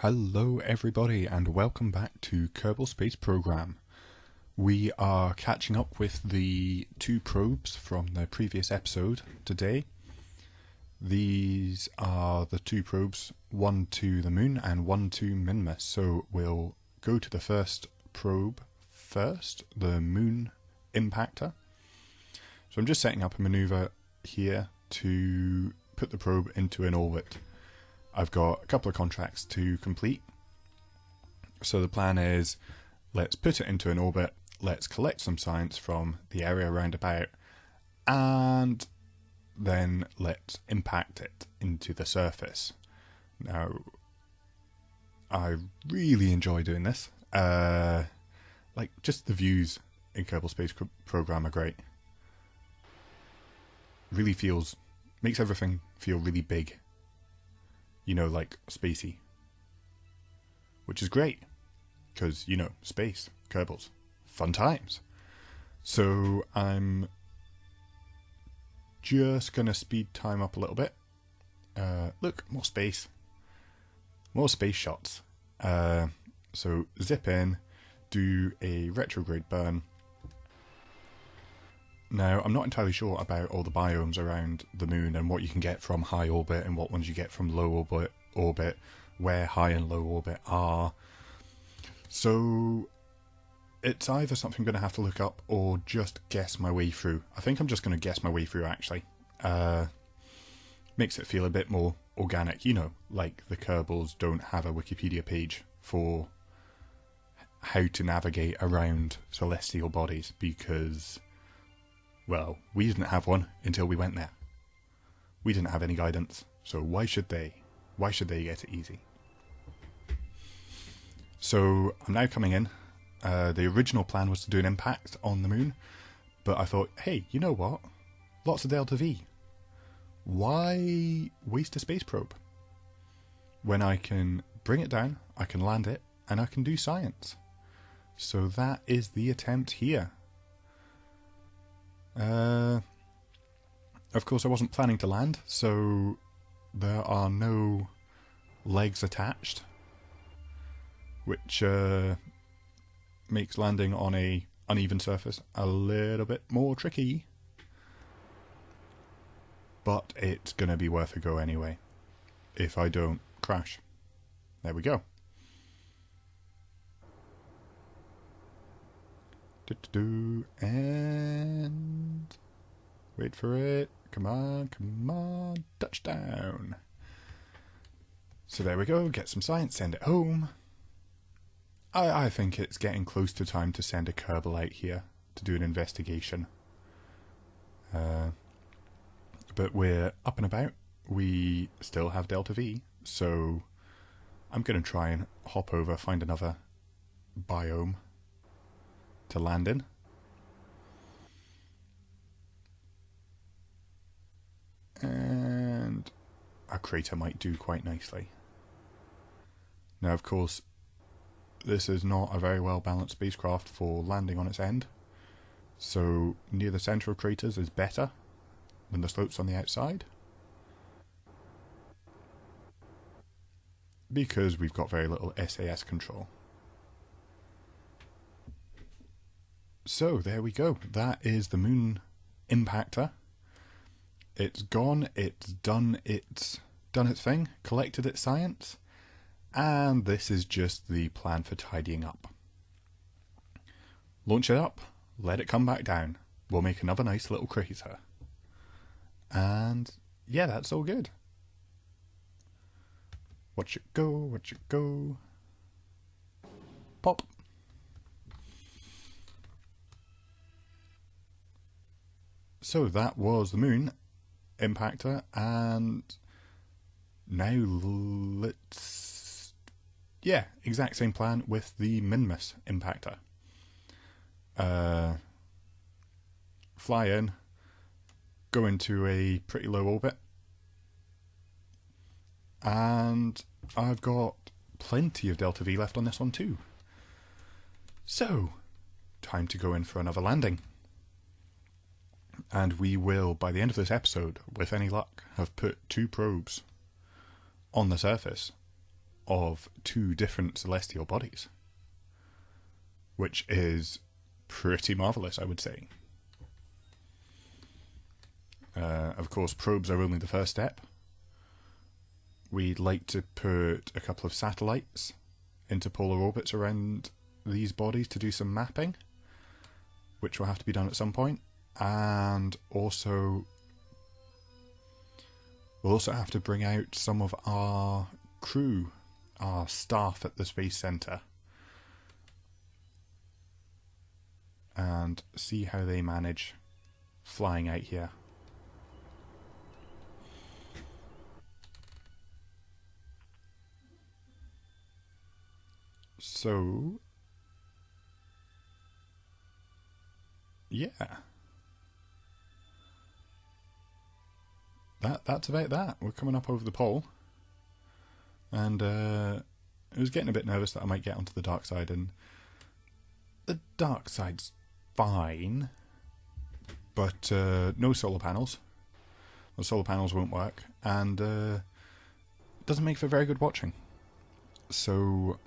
Hello everybody and welcome back to Kerbal Space Program. We are catching up with the two probes from the previous episode today. These are the two probes, one to the Moon and one to Minmus. So we'll go to the first probe first, the Moon Impactor. So I'm just setting up a maneuver here to put the probe into an orbit. I've got a couple of contracts to complete. So the plan is, let's put it into an orbit, let's collect some science from the area around about, and then let's impact it into the surface. Now, I really enjoy doing this. Just the views in Kerbal Space Program are great. Really makes everything feel really big. You know, like spacey. Which is great. Because, you know, space, Kerbals, fun times. So I'm just going to speed time up a little bit. Look, more space. More space shots. So zip in, do a retrograde burn. Now, I'm not entirely sure about all the biomes around the Moon and what you can get from high orbit and what ones you get from low orbit, where high and low orbit are. So, it's either something I'm going to have to look up or just guess my way through. I think I'm just going to guess my way through, actually. Makes it feel a bit more organic, you know, like the Kerbals don't have a Wikipedia page for how to navigate around celestial bodies because, well, we didn't have one until we went there. We didn't have any guidance, so why should they? Why should they get it easy? So I'm now coming in. The original plan was to do an impact on the Moon, but I thought, hey, you know what? Lots of Delta V. Why waste a space probe? When I can bring it down, I can land it, and I can do science. So that is the attempt here. Of course, I wasn't planning to land, so there are no legs attached, which makes landing on a uneven surface a little bit more tricky. But it's going to be worth a go anyway, if I don't crash. There we go. And wait for it. Come on, touchdown. So there we go, get some science, send it home. I think it's getting close to time to send a Kerbal out here to do an investigation. But we're up and about. We still have Delta V, so I'm going to try and hop over, find another biome to land in. And a crater might do quite nicely. Now, of course, this is not a very well balanced spacecraft for landing on its end, so near the centre of craters is better than the slopes on the outside, because we've got very little SAS control. So there we go, that is the Moon Impactor. It's gone, it's done its thing, collected its science, and this is just the plan for tidying up. Launch it up, let it come back down, we'll make another nice little crater. And yeah, that's all good. Watch it go. Pop. So that was the Moon Impactor, and now let's... yeah, exact same plan with the Minmus Impactor. Fly in, go into a pretty low orbit, and I've got plenty of Delta V left on this one too. So, time to go in for another landing. And we will, by the end of this episode, with any luck, have put two probes on the surface of 2 different celestial bodies, which is pretty marvellous, I would say. Of course, probes are only the first step. We'd like to put a couple of satellites into polar orbits around these bodies to do some mapping, which will have to be done at some point. And also, we'll also have to bring out some of our crew, our staff at the Space Center, and see how they manage flying out here. So, yeah. That's about that. We're coming up over the pole. And I was getting a bit nervous that I might get onto the dark side, and the dark side's fine, but no solar panels. The solar panels won't work, and it doesn't make for very good watching. So,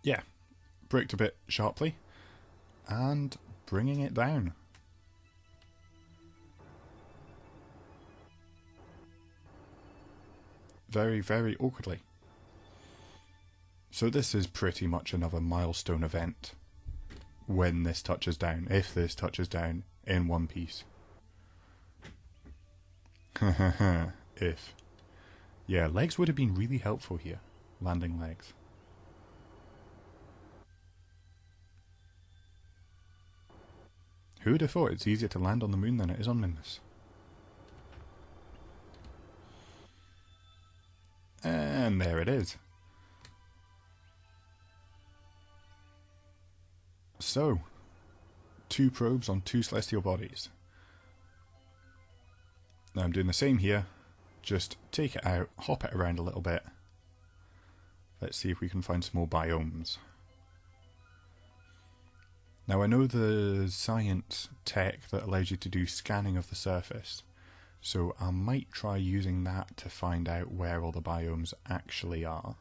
yeah, braked a bit sharply, and bringing it down. Very, very awkwardly. So this is pretty much another milestone event when this touches down, if this touches down in one piece. If. Yeah, legs would have been really helpful here. Landing legs. Who would have thought it's easier to land on the moon than it is on Minmus? And there it is. So, 2 probes on 2 celestial bodies. Now I'm doing the same here, just take it out, hop it around a little bit. Let's see if we can find some more biomes. Now I know the science tech that allows you to do scanning of the surface, so I might try using that to find out where all the biomes actually are.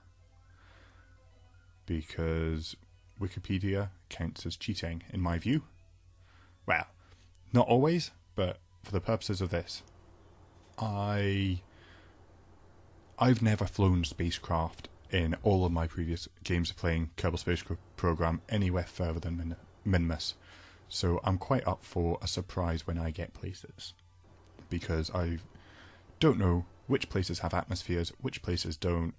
Because Wikipedia counts as cheating, in my view. Well, not always, but for the purposes of this. I've never flown spacecraft in all of my previous games of playing Kerbal Space Program anywhere further than Minmus, so I'm quite up for a surprise when I get places. Because I don't know which places have atmospheres, which places don't,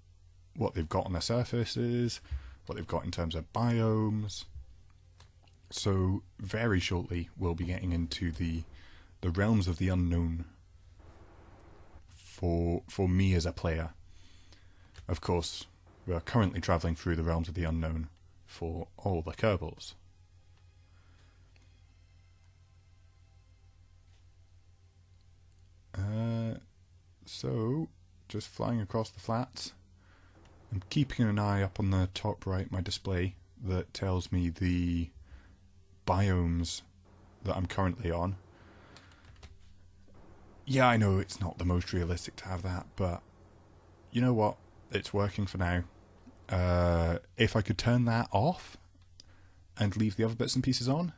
what they've got on their surfaces, what they've got in terms of biomes. So very shortly we'll be getting into the realms of the unknown for me as a player. Of course, we are currently travelling through the realms of the unknown for all the Kerbals. So, just flying across the flats. I'm keeping an eye up on the top right, my display, that tells me the biomes that I'm currently on. Yeah, I know it's not the most realistic to have that, but you know what? It's working for now. If I could turn that off and leave the other bits and pieces on,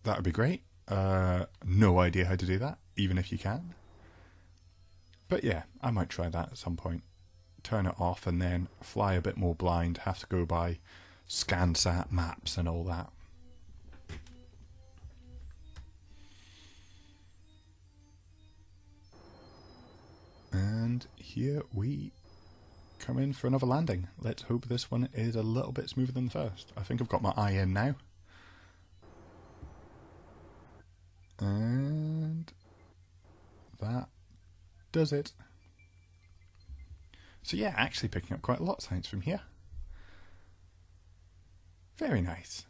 that would be great. No idea how to do that, even if you can. But yeah, I might try that at some point. Turn it off and then fly a bit more blind, have to go by ScanSat maps and all that. And here we come in for another landing. Let's hope this one is a little bit smoother than the first. I think I've got my eye in now. And that does it. So yeah, actually picking up quite a lot of science from here. Very nice.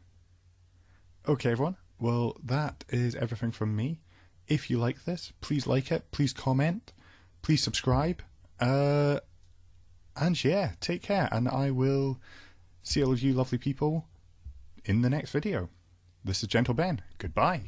Okay everyone, well that is everything from me. If you like this, please like it, please comment, please subscribe, and yeah, take care, and I will see all of you lovely people in the next video. This is Gentle Ben. Goodbye.